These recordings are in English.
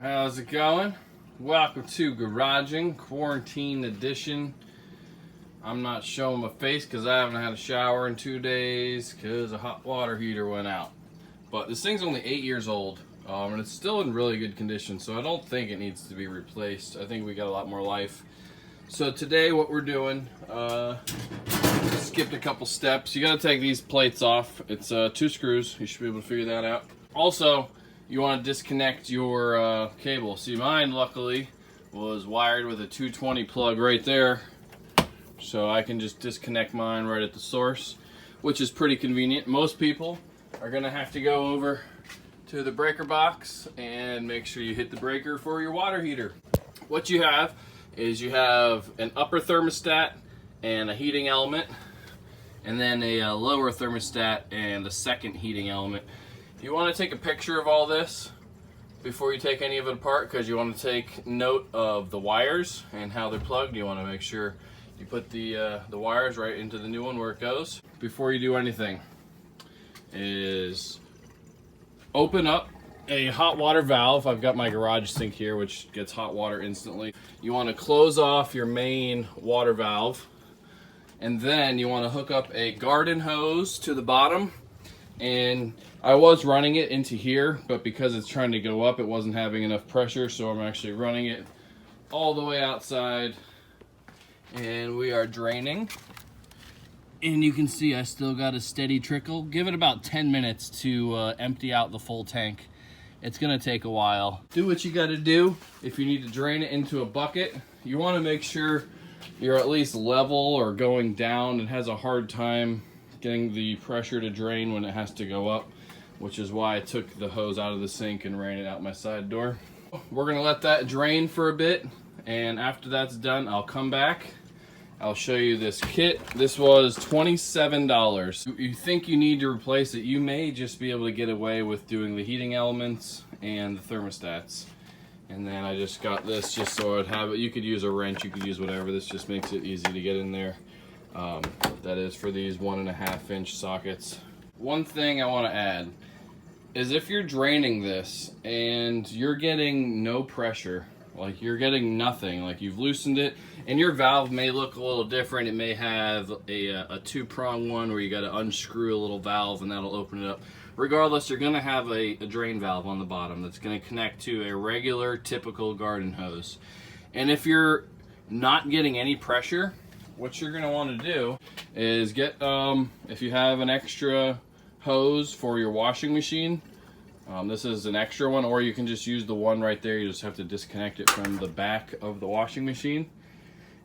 How's it going? Welcome to Garaging, Quarantine Edition. I'm not showing my face because I haven't had a shower in 2 days because a hot water heater went out. But this thing's only 8 years old, and it's still in really good condition, so I don't think it needs to be replaced. I think we got a lot more life. So today what we're doing, skipped a couple steps. You gotta take these plates off. It's 2 screws. You should be able to figure that out. Also, you want to disconnect your cable. See, mine luckily was wired with a 220 plug right there, so I can just disconnect mine right at the source, which is pretty convenient. Most people are gonna have to go over to the breaker box and make sure you hit the breaker for your water heater. What you have is you have an upper thermostat and a heating element, and then a lower thermostat and a second heating element. You want to take a picture of all this before you take any of it apart, because you want to take note of the wires and how they're plugged. You want to make sure you put the wires right into the new one where it goes. Before you do anything is open up a hot water valve. I've got my garage sink here, which gets hot water instantly. You want to close off your main water valve, and then you want to hook up a garden hose to the bottom. And I was running it into here, but because it's trying to go up, it wasn't having enough pressure, so I'm actually running it all the way outside, and we are draining. And you can see I still got a steady trickle. Give it about 10 minutes to empty out the full tank. It's gonna take a while. Do what you gotta do. If you need to drain it into a bucket, you wanna make sure you're at least level or going down. It has a hard time getting the pressure to drain when it has to go up, which is why I took the hose out of the sink and ran it out my side door. We're gonna let that drain for a bit, and after that's done, I'll come back. I'll show you this kit. This was $27. You think you need to replace it, you may just be able to get away with doing the heating elements and the thermostats. And then I just got this just so I'd have it. You could use a wrench, you could use whatever. This just makes it easy to get in there. That is for these 1.5-inch sockets. One thing I want to add is if you're draining this and you're getting no pressure, like you're getting nothing, like you've loosened it, and your valve may look a little different. It may have a 2-prong one where you got to unscrew a little valve and that'll open it up. Regardless, you're going to have a drain valve on the bottom that's going to connect to a regular, typical garden hose. And if you're not getting any pressure, what you're going to want to do is get, if you have an extra hose for your washing machine, this is an extra one, or you can just use the one right there. You just have to disconnect it from the back of the washing machine.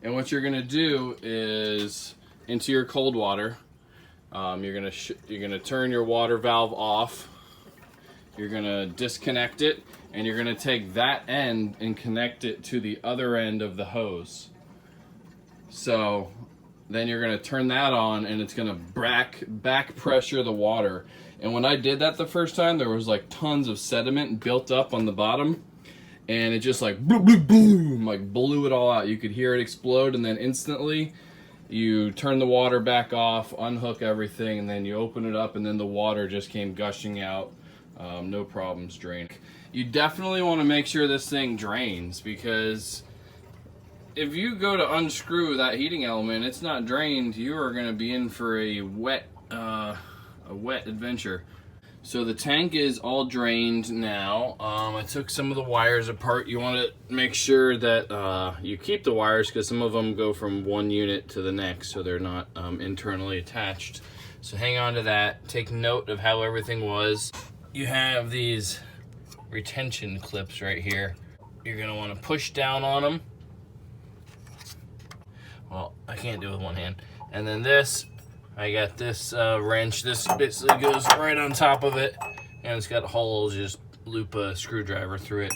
And what you're going to do is, into your cold water, you're going to turn your water valve off. You're going to disconnect it, and you're going to take that end and connect it to the other end of the hose. So then you're going to turn that on, and it's going to back pressure the water. And when I did that the first time, there was like tons of sediment built up on the bottom, and it just like boom, boom, boom, like blew it all out. You could hear it explode, and then instantly you turn the water back off, unhook everything, and then you open it up, and then the water just came gushing out. No problems draining. You definitely want to make sure this thing drains, because if you go to unscrew that heating element, it's not drained, you are going to be in for a wet adventure. So the tank is all drained now. I took some of the wires apart. You want to make sure that you keep the wires, because some of them go from one unit to the next, so they're not internally attached. So hang on to that. Take note of how everything was. You have these retention clips right here. You're going to want to push down on them. Well, I can't do it with one hand. And then this, I got this wrench. This basically goes right on top of it, and it's got holes. You just loop a screwdriver through it.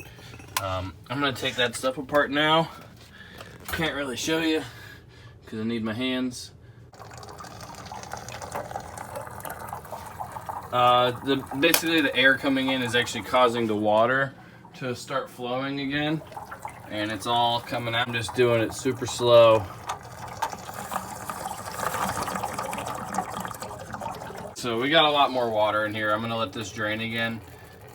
I'm gonna take that stuff apart now. Can't really show you because I need my hands. Basically the air coming in is actually causing the water to start flowing again, and it's all coming out. I'm just doing it super slow. So we got a lot more water in here. I'm gonna let this drain again.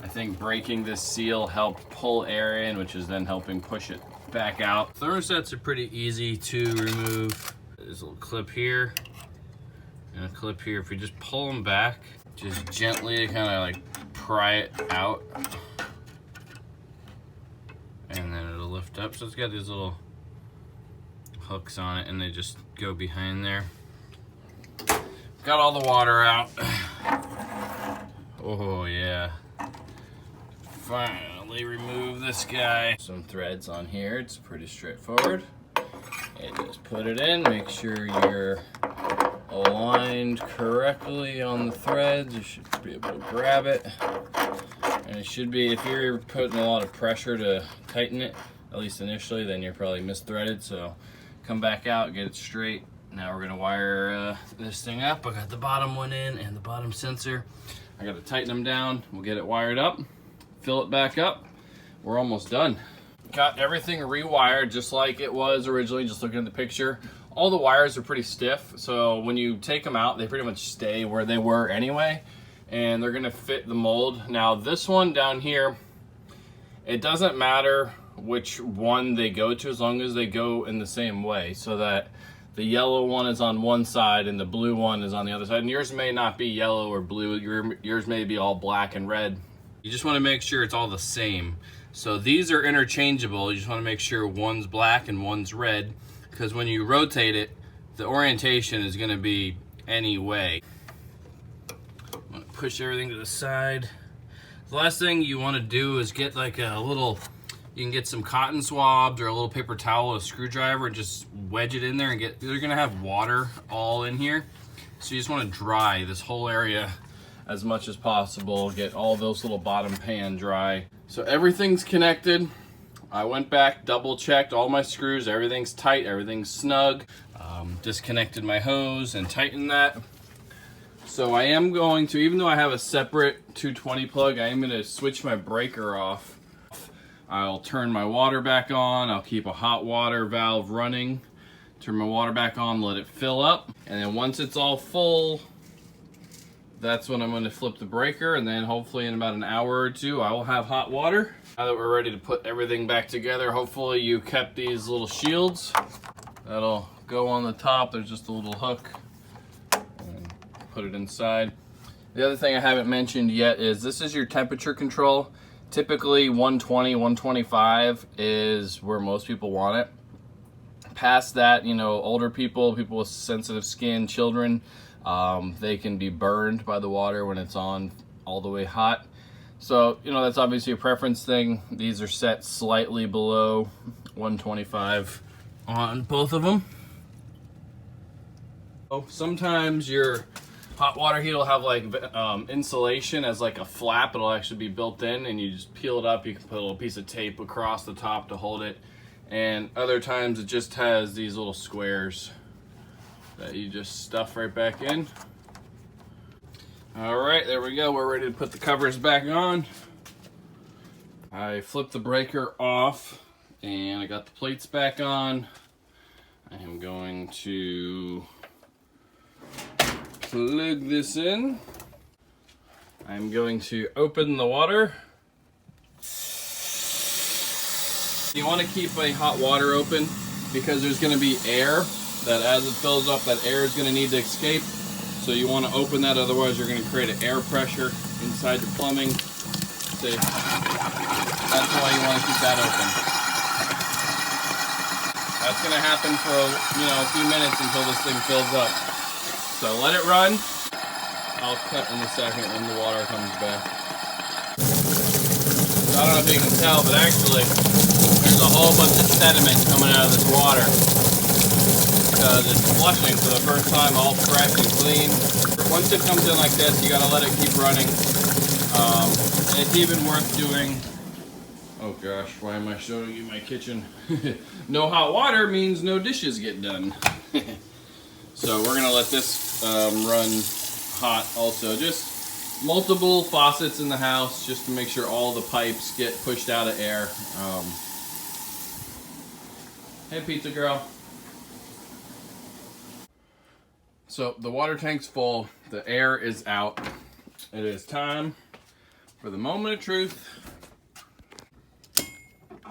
I think breaking this seal helped pull air in, which is then helping push it back out. Thermostats are pretty easy to remove. There's a little clip here and a clip here. If you just pull them back, just gently kind of like pry it out, and then it'll lift up. So it's got these little hooks on it, and they just go behind there. Got all the water out. Oh yeah. Finally remove this guy. Some threads on here. It's pretty straightforward. And just put it in. Make sure you're aligned correctly on the threads. You should be able to grab it. And it should be, if you're putting a lot of pressure to tighten it, at least initially, then you're probably misthreaded. So come back out, get it straight. Now we're gonna wire this thing up. I got the bottom one in and the bottom sensor. I gotta tighten them down. We'll get it wired up, fill it back up. We're almost done. Got everything rewired just like it was originally, just looking at the picture. All the wires are pretty stiff, so when you take them out, they pretty much stay where they were anyway, and they're gonna fit the mold. Now this one down here, it doesn't matter which one they go to as long as they go in the same way, so that the yellow one is on one side and the blue one is on the other side. And yours may not be yellow or blue, yours may be all black and red. You just wanna make sure it's all the same. So these are interchangeable. You just wanna make sure one's black and one's red, because when you rotate it, the orientation is gonna be any way. I'm gonna push everything to the side. The last thing you wanna do is get like a little, you can get some cotton swabs or a little paper towel, a screwdriver, and just wedge it in there and get, they're gonna have water all in here. So you just wanna dry this whole area as much as possible, get all those little bottom pan dry. So everything's connected. I went back, double checked all my screws, everything's tight, everything's snug. Disconnected my hose and tightened that. So I am going to, even though I have a separate 220 plug, I am gonna switch my breaker off. I'll turn my water back on, I'll keep a hot water valve running, turn my water back on, let it fill up, and then once it's all full, that's when I'm going to flip the breaker, and then hopefully in about an hour or two I will have hot water. Now that we're ready to put everything back together, hopefully you kept these little shields. That'll go on the top, there's just a little hook, and put it inside. The other thing I haven't mentioned yet is this is your temperature control. Typically 120, 125 is where most people want it. Past that, you know, older people, people with sensitive skin, children, they can be burned by the water when it's on all the way hot. So, you know, that's obviously a preference thing. These are set slightly below 125 on both of them. So sometimes your hot water heater will have like insulation as like a flap. It'll actually be built in, and you just peel it up. You can put a little piece of tape across the top to hold it. And other times it just has these little squares that you just stuff right back in. All right, there we go. We're ready to put the covers back on. I flipped the breaker off and I got the plates back on. I am going to plug this in. I'm going to open the water. You want to keep a hot water open because there's going to be air that as it fills up, that air is going to need to escape. So you want to open that, otherwise you're going to create an air pressure inside the plumbing. So that's why you want to keep that open. That's going to happen for a few minutes until this thing fills up. So let it run. I'll cut in a second when the water comes back. So I don't know if you can tell, but actually there's a whole bunch of sediment coming out of this water because it's flushing for the first time, all fresh and clean. Once it comes in like this, you gotta let it keep running. It's even worth doing. Oh gosh, why am I showing you my kitchen? No hot water means no dishes get done. So we're gonna let this run hot also. Just multiple faucets in the house just to make sure all the pipes get pushed out of air. Hey pizza girl. So the water tank's full, the air is out. It is time for the moment of truth.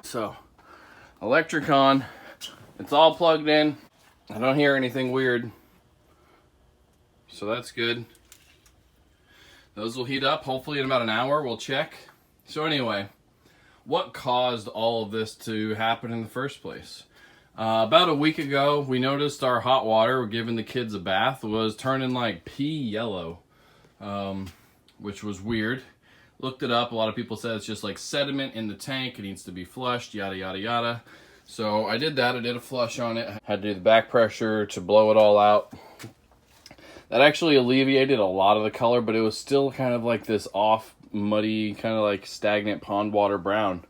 So, electric on. It's all plugged in. I don't hear anything weird. So that's good. Those will heat up hopefully in about an hour. We'll check. So anyway, what caused all of this to happen in the first place? About a week ago, we noticed our hot water, we're giving the kids a bath, was turning like pea yellow, which was weird. Looked it up. A lot of people said it's just like sediment in the tank. It needs to be flushed, yada, yada, yada. So I did that. I did a flush on it. Had to do the back pressure to blow it all out. That actually alleviated a lot of the color, but it was still kind of like this off, muddy, kind of like stagnant pond water brown.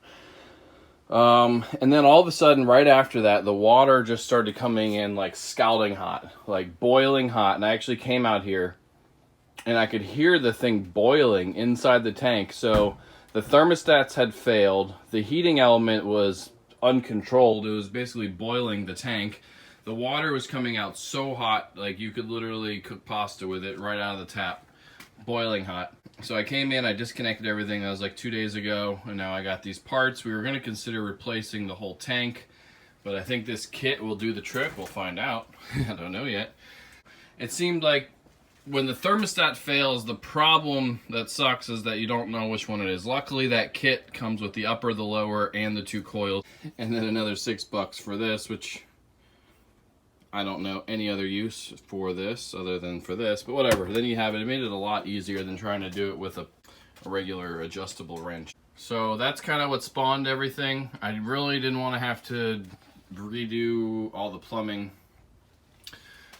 And then all of a sudden, right after that, the water just started coming in like scalding hot, like boiling hot. And I actually came out here and I could hear the thing boiling inside the tank. So the thermostats had failed. The heating element was uncontrolled. It was basically boiling the tank. The water was coming out so hot, like you could literally cook pasta with it right out of the tap. Boiling hot. So I came in, I disconnected everything. That was like 2 days ago, and now I got these parts. We were going to consider replacing the whole tank, but I think this kit will do the trick. We'll find out. I don't know yet. It seemed like when the thermostat fails, the problem that sucks is that you don't know which one it is. Luckily, that kit comes with the upper, the lower, and the 2 coils, and then another $6 for this, which I don't know any other use for this other than for this, but whatever. Then you have it. It made it a lot easier than trying to do it with a regular adjustable wrench. So that's kind of what spawned everything. I really didn't want to have to redo all the plumbing.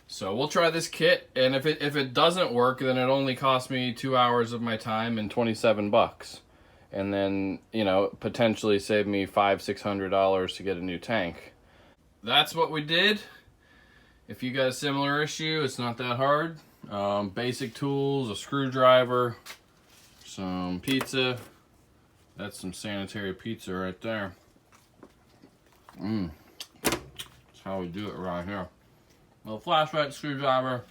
So we'll try this kit, and if it doesn't work, then it only cost me 2 hours of my time and $27. And then, you know, potentially save me $500-600 to get a new tank. That's what we did. If you got a similar issue, it's not that hard. Basic tools, a screwdriver, some pizza. That's some sanitary pizza right there. That's how we do it right here. A little flashlight, screwdriver,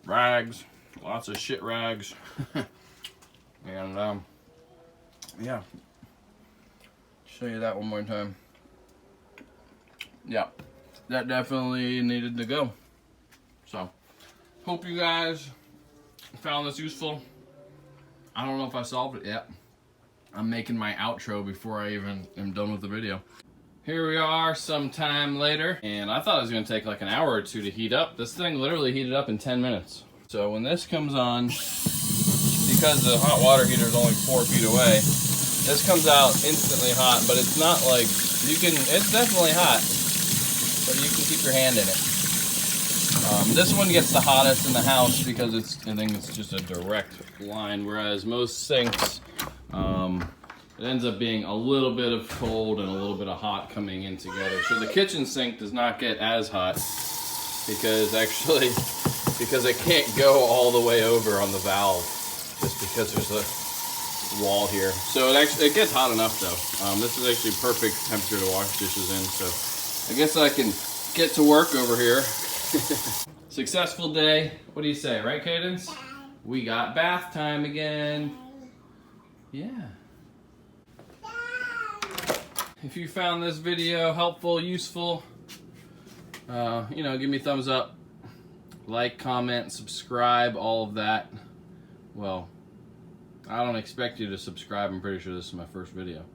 rags, lots of shit rags. And yeah, show you that one more time. Yeah. That definitely needed to go. So, hope you guys found this useful. I don't know if I solved it yet. I'm making my outro before I even am done with the video. Here we are some time later, and I thought it was going to take like an hour or two to heat up. This thing literally heated up in 10 minutes. So when this comes on, because the hot water heater is only 4 feet away, this comes out instantly hot, but it's not like, it's definitely hot. But you can keep your hand in it. This one gets the hottest in the house because I think it's just a direct line, whereas most sinks, it ends up being a little bit of cold and a little bit of hot coming in together. So the kitchen sink does not get as hot because it can't go all the way over on the valve just because there's a wall here. So it gets hot enough though. This is actually perfect temperature to wash dishes in. So I guess I can get to work over here. Successful day. What do you say, right, Cadence? We got bath time again. Yeah. If you found this video helpful, useful, you know, give me a thumbs up, like, comment, subscribe, all of that. Well, I don't expect you to subscribe. I'm pretty sure this is my first video.